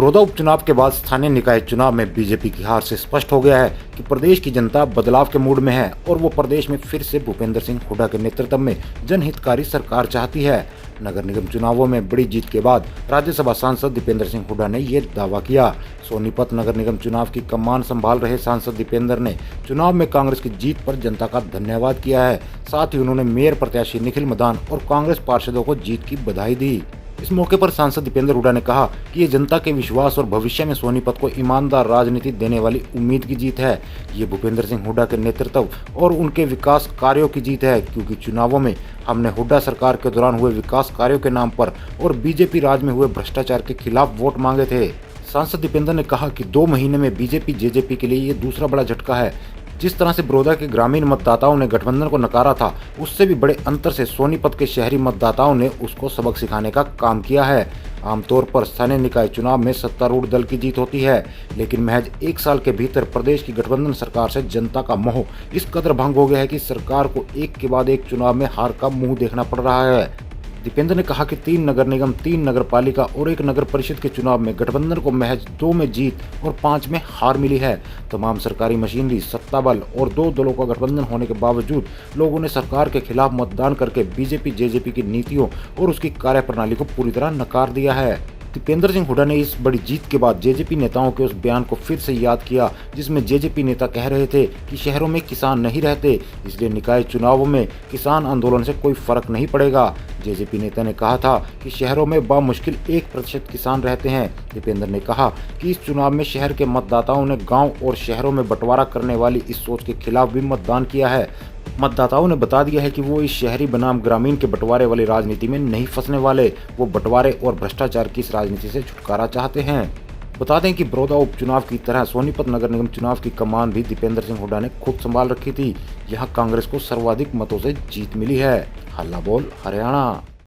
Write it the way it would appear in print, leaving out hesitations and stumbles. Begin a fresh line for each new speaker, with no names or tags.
बड़ौदा उपचुनाव के बाद स्थानीय निकाय चुनाव में बीजेपी की हार से स्पष्ट हो गया है कि प्रदेश की जनता बदलाव के मूड में है और वो प्रदेश में फिर से भूपेंद्र सिंह हुड्डा के नेतृत्व में जनहितकारी सरकार चाहती है। नगर निगम चुनावों में बड़ी जीत के बाद राज्यसभा सांसद दीपेंद्र सिंह हुड्डा ने ये दावा किया। सोनीपत नगर निगम चुनाव की कमान संभाल रहे सांसद दीपेंद्र ने चुनाव में कांग्रेस की जीत पर जनता का धन्यवाद किया है। साथ ही उन्होंने मेयर प्रत्याशी निखिल मदान और कांग्रेस पार्षदों को जीत की बधाई दी। इस मौके पर सांसद दीपेंद्र हुड्डा ने कहा कि ये जनता के विश्वास और भविष्य में सोनीपत को ईमानदार राजनीति देने वाली उम्मीद की जीत है। ये भूपेंद्र सिंह हुड्डा के नेतृत्व और उनके विकास कार्यों की जीत है, क्योंकि चुनावों में हमने हुड्डा सरकार के दौरान हुए विकास कार्यों के नाम पर और बीजेपी राज में हुए भ्रष्टाचार के खिलाफ वोट मांगे थे। सांसद दीपेंद्र ने कहा कि 2 महीने में बीजेपी जेजेपी के लिए ये दूसरा बड़ा झटका है। जिस तरह से बड़ौदा के ग्रामीण मतदाताओं ने गठबंधन को नकारा था, उससे भी बड़े अंतर से सोनीपत के शहरी मतदाताओं ने उसको सबक सिखाने का काम किया है। आमतौर पर स्थानीय निकाय चुनाव में सत्तारूढ़ दल की जीत होती है, लेकिन महज 1 साल के भीतर प्रदेश की गठबंधन सरकार से जनता का मोह इस कदर भंग हो गया है कि सरकार को एक के बाद एक चुनाव में हार का मुंह देखना पड़ रहा है। दीपेंद्र ने कहा कि 3 नगर निगम, 3 नगर पालिका और 1 नगर परिषद के चुनाव में गठबंधन को महज 2 में जीत और 5 में हार मिली है। तमाम सरकारी मशीनरी, सत्ता बल और 2 दलों का गठबंधन होने के बावजूद लोगों ने सरकार के खिलाफ मतदान करके बीजेपी जेजेपी की नीतियों और उसकी कार्यप्रणाली को पूरी तरह नकार दिया है। दीपेंद्र सिंह हुड्डा ने इस बड़ी जीत के बाद जेजेपी नेताओं के उस बयान को फिर से याद किया, जिसमें जेजेपी नेता कह रहे थे कि शहरों में किसान नहीं रहते, इसलिए निकाय चुनावों में किसान आंदोलन से कोई फर्क नहीं पड़ेगा। जेजेपी नेता ने कहा था कि शहरों में बामुश्किल 1% किसान रहते हैं। दीपेंद्र ने कहा कि इस चुनाव में शहर के मतदाताओं ने गाँव और शहरों में बंटवारा करने वाली इस सोच के खिलाफ भी मतदान किया है। मतदाताओं ने बता दिया है कि वो इस शहरी बनाम ग्रामीण के बंटवारे वाली राजनीति में नहीं फंसने वाले। वो बंटवारे और भ्रष्टाचार की इस राजनीति से छुटकारा चाहते हैं। बता दें कि बड़ौदा उपचुनाव की तरह सोनीपत नगर निगम चुनाव की कमान भी दीपेंद्र सिंह हुड्डा ने खुद संभाल रखी थी। यहाँ कांग्रेस को सर्वाधिक मतों से जीत मिली है। हल्ला बोल हरियाणा।